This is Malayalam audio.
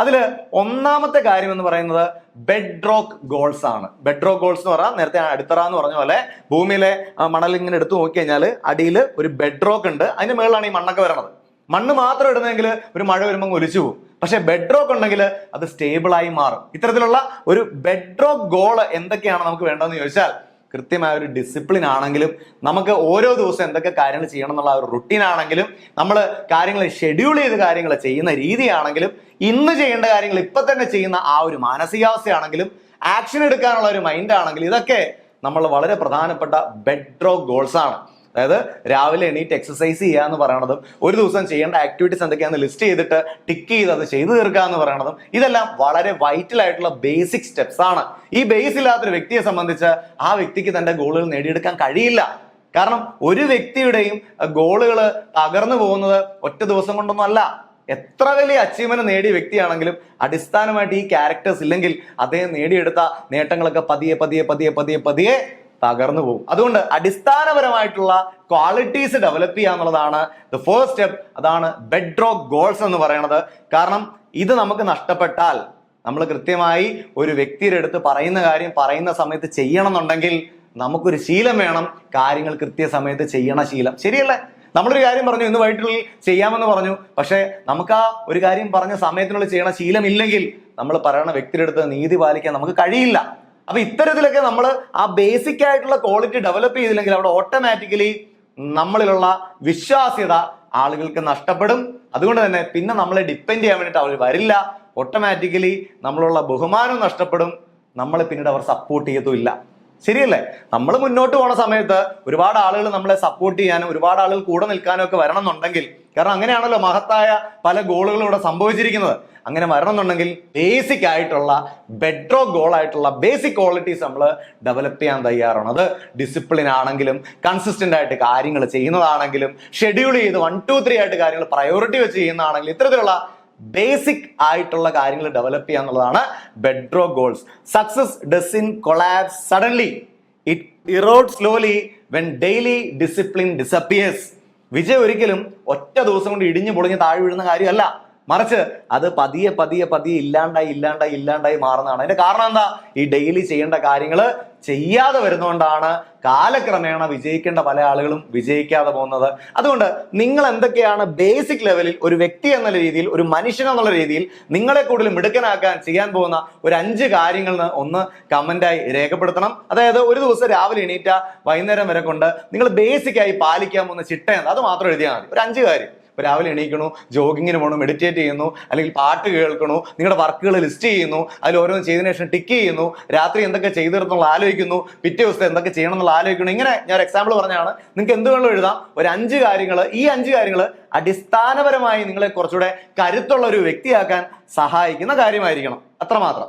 അതിൽ ഒന്നാമത്തെ കാര്യം എന്ന് പറയുന്നത് ബെഡ് റോക്ക് ഗോൾസ് ആണ്. ബെഡ് റോക്ക് ഗോൾസ് എന്ന് പറഞ്ഞാൽ നേരത്തെ അടിത്തറ എന്ന് പറഞ്ഞ പോലെ ഭൂമിയിലെ മണൽ ഇങ്ങനെ എടുത്തു നോക്കി കഴിഞ്ഞാൽ അടിയിൽ ഒരു ബെഡ് റോക്ക് ഉണ്ട്, അതിന്റെ മുകളിലാണ് ഈ മണ്ണൊക്കെ വരുന്നത്. മണ്ണ് മാത്രം ഇടുന്നെങ്കിൽ ഒരു മഴ വരുമ്പോൾ ഒലിച്ചു പോകും. പക്ഷെ ബെഡ് റോക്ക് ഉണ്ടെങ്കിൽ അത് സ്റ്റേബിൾ ആയി മാറും. ഇത്തരത്തിലുള്ള ഒരു ബെഡ് റോക്ക് ഗോൾ എന്തൊക്കെയാണ് നമുക്ക് വേണ്ടതെന്ന് ചോദിച്ചാൽ കൃത്യമായ ഒരു ഡിസിപ്ലിൻ ആണെങ്കിലും, നമുക്ക് ഓരോ ദിവസം എന്തൊക്കെ കാര്യങ്ങൾ ചെയ്യണം എന്നുള്ള ഒരു റുട്ടീൻ ആണെങ്കിലും, നമ്മൾ കാര്യങ്ങൾ ഷെഡ്യൂൾ ചെയ്ത് കാര്യങ്ങൾ ചെയ്യുന്ന രീതിയാണെങ്കിലും, ഇന്ന് ചെയ്യേണ്ട കാര്യങ്ങൾ ഇപ്പൊ തന്നെ ചെയ്യുന്ന ആ ഒരു മാനസികാവസ്ഥയാണെങ്കിലും, ആക്ഷൻ എടുക്കാനുള്ള ഒരു മൈൻഡ് ആണെങ്കിലും, ഇതൊക്കെ നമ്മൾ വളരെ പ്രധാനപ്പെട്ട ബെഡ് റോക്ക് ഗോൾസ് ആണ്. അതായത് രാവിലെ എണീറ്റ് എക്സസൈസ് ചെയ്യുക എന്ന് പറയണതും, ഒരു ദിവസം ചെയ്യേണ്ട ആക്ടിവിറ്റീസ് എന്തൊക്കെയാണെന്ന് ലിസ്റ്റ് ചെയ്തിട്ട് ടിക്ക് ചെയ്ത് അത് ചെയ്തു തീർക്കുക എന്ന് പറയണതും, ഇതെല്ലാം വളരെ വൈറ്റൽ ആയിട്ടുള്ള ബേസിക് സ്റ്റെപ്സ് ആണ്. ഈ ബേസ് ഇല്ലാത്തൊരു വ്യക്തിയെ സംബന്ധിച്ച് ആ വ്യക്തിക്ക് തന്റെ ഗോളുകൾ നേടിയെടുക്കാൻ കഴിയില്ല. കാരണം ഒരു വ്യക്തിയുടെയും ഗോളുകൾ തകർന്നു പോകുന്നത് ഒറ്റ ദിവസം കൊണ്ടൊന്നും അല്ല. എത്ര വലിയ അച്ചീവ്മെന്റ് നേടിയ വ്യക്തിയാണെങ്കിലും അടിസ്ഥാനമായിട്ട് ഈ ക്യാരക്ടേഴ്സ് ഇല്ലെങ്കിൽ അദ്ദേഹം നേടിയെടുത്ത നേട്ടങ്ങളൊക്കെ പതിയെ പതിയെ പതിയെ പതിയെ പതിയെ തകർന്നു പോകും. അതുകൊണ്ട് അടിസ്ഥാനപരമായിട്ടുള്ള ക്വാളിറ്റീസ് ഡെവലപ്പ് ചെയ്യുക എന്നുള്ളതാണ് ദ ഫസ്റ്റ് സ്റ്റെപ്പ്. അതാണ് ബെഡ് റോക്ക് ഗോൾസ് എന്ന് പറയുന്നത്. കാരണം ഇത് നമുക്ക് നഷ്ടപ്പെട്ടാൽ, നമ്മൾ കൃത്യമായി ഒരു വ്യക്തിയുടെ അടുത്ത് പറയുന്ന കാര്യം പറയുന്ന സമയത്ത് ചെയ്യണം എന്നുണ്ടെങ്കിൽ നമുക്കൊരു ശീലം വേണം, കാര്യങ്ങൾ കൃത്യസമയത്ത് ചെയ്യണ ശീലം. ശരിയല്ലേ? നമ്മളൊരു കാര്യം പറഞ്ഞു, ഇന്ന് വൈകിട്ടുള്ളിൽ ചെയ്യാമെന്ന് പറഞ്ഞു, പക്ഷെ നമുക്ക് ആ ഒരു കാര്യം പറഞ്ഞ സമയത്തിനുള്ളിൽ ചെയ്യണ ശീലം ഇല്ലെങ്കിൽ നമ്മൾ പറയുന്ന വ്യക്തിയുടെ അടുത്ത് നീതി പാലിക്കാൻ നമുക്ക് കഴിയില്ല. അപ്പൊ ഇത്തരത്തിലൊക്കെ നമ്മൾ ആ ബേസിക് ആയിട്ടുള്ള ക്വാളിറ്റി ഡെവലപ്പ് ചെയ്തില്ലെങ്കിൽ അവിടെ ഓട്ടോമാറ്റിക്കലി നമ്മളിലുള്ള വിശ്വാസ്യത ആളുകൾക്ക് നഷ്ടപ്പെടും. അതുകൊണ്ട് തന്നെ പിന്നെ നമ്മളെ ഡിപ്പെൻഡ് ചെയ്യാൻ വേണ്ടിയിട്ട് അവർ വരില്ല. ഓട്ടോമാറ്റിക്കലി നമ്മളുള്ള ബഹുമാനവും നഷ്ടപ്പെടും. നമ്മളെ പിന്നീട് അവർ സപ്പോർട്ട് ചെയ്യത്തുമില്ല. ശരിയല്ലേ? നമ്മൾ മുന്നോട്ട് പോണ സമയത്ത് ഒരുപാട് ആളുകൾ നമ്മളെ സപ്പോർട്ട് ചെയ്യാനും ഒരുപാട് ആളുകൾ കൂടെ നിൽക്കാനും ഒക്കെ വരണം എന്നുണ്ടെങ്കിൽ, കാരണം അങ്ങനെയാണല്ലോ മഹത്തായ പല ഗോളുകളും ഇവിടെ സംഭവിച്ചിരിക്കുന്നത്. അങ്ങനെ വരണം എന്നുണ്ടെങ്കിൽ ബേസിക് ആയിട്ടുള്ള ബെഡ് റോക്ക് ഗോൾ ആയിട്ടുള്ള ബേസിക് ക്വാളിറ്റീസ് നമ്മൾ ഡെവലപ്പ് ചെയ്യാൻ തയ്യാറാണ്. അത് ഡിസിപ്ലിൻ ആണെങ്കിലും, കൺസിസ്റ്റന്റ് ആയിട്ട് കാര്യങ്ങൾ ചെയ്യുന്നതാണെങ്കിലും, ഷെഡ്യൂൾ ചെയ്ത് 1, 2, 3 ആയിട്ട് കാര്യങ്ങൾ പ്രയോറിറ്റി വെച്ച് ചെയ്യുന്നതാണെങ്കിലും, ഇത്തരത്തിലുള്ള ബേസിക് ആയിട്ടുള്ള കാര്യങ്ങൾ ഡെവലപ്പ് ചെയ്യുക എന്നുള്ളതാണ് bed rock goals. Success doesn't collapse suddenly, it erode slowly when daily discipline disappears. വിജയം ഒരിക്കലും ഒറ്റ ദിവസം കൊണ്ട് ഇടിഞ്ഞു പൊളിഞ്ഞ് താഴെ വീഴുന്ന കാര്യമല്ല, മറിച്ച് അത് പതിയെ പതിയെ പതിയെ ഇല്ലാണ്ടായി മാറുന്നതാണ്. അതിന്റെ കാരണം എന്താ? ഈ ഡെയിലി ചെയ്യേണ്ട കാര്യങ്ങൾ ചെയ്യാതെ വരുന്നതുകൊണ്ടാണ് കാലക്രമേണ വിജയിക്കേണ്ട പല ആളുകളും വിജയിക്കാതെ പോകുന്നത്. അതുകൊണ്ട് നിങ്ങൾ എന്തൊക്കെയാണ് ബേസിക് ലെവലിൽ ഒരു വ്യക്തി എന്ന രീതിയിൽ, ഒരു മനുഷ്യൻ എന്നുള്ള രീതിയിൽ നിങ്ങളെ കൂടുതൽ മിടുക്കനാക്കാൻ ചെയ്യാൻ പോകുന്ന ഒരു 5 കാര്യങ്ങൾ ഒന്ന് കമന്റായി രേഖപ്പെടുത്തണം. അതായത് ഒരു ദിവസം രാവിലെ എണീറ്റ വൈകുന്നേരം വരെ കൊണ്ട് നിങ്ങൾ ബേസിക് ആയി പാലിക്കാൻ പോകുന്ന ചിട്ടയെന്ന് അത് മാത്രം എഴുതിയാൽ മതി. ഒരു 5 കാര്യം. ഇപ്പൊ രാവിലെ എണീക്കണു, ജോഗിങ്ങിന് പോകണു, മെഡിറ്റേറ്റ് ചെയ്യുന്നു, അല്ലെങ്കിൽ പാട്ട് കേൾക്കണു, നിങ്ങളുടെ വർക്കുകൾ ലിസ്റ്റ് ചെയ്യുന്നു, അതിൽ ഓരോന്ന് ചെയ്തതിനു ശേഷം ടിക്ക് ചെയ്യുന്നു, രാത്രി എന്തൊക്കെ ചെയ്തിരുന്നുള്ള ആലോചിക്കുന്നു, പിറ്റേ ദിവസത്തെ എന്തൊക്കെ ചെയ്യണം എന്നുള്ള ആലോചിക്കുന്നു. ഇങ്ങനെ ഞാൻ എക്സാമ്പിൾ പറഞ്ഞാണ്. നിങ്ങൾക്ക് എന്ത് വേണമെങ്കിലും എഴുതാം. ഒരു 5 കാര്യങ്ങൾ, ഈ 5 കാര്യങ്ങൾ അടിസ്ഥാനപരമായി നിങ്ങളെ കുറച്ചുകൂടെ കരുത്തുള്ള ഒരു വ്യക്തിയാക്കാൻ സഹായിക്കുന്ന കാര്യമായിരിക്കണം. അത്രമാത്രം.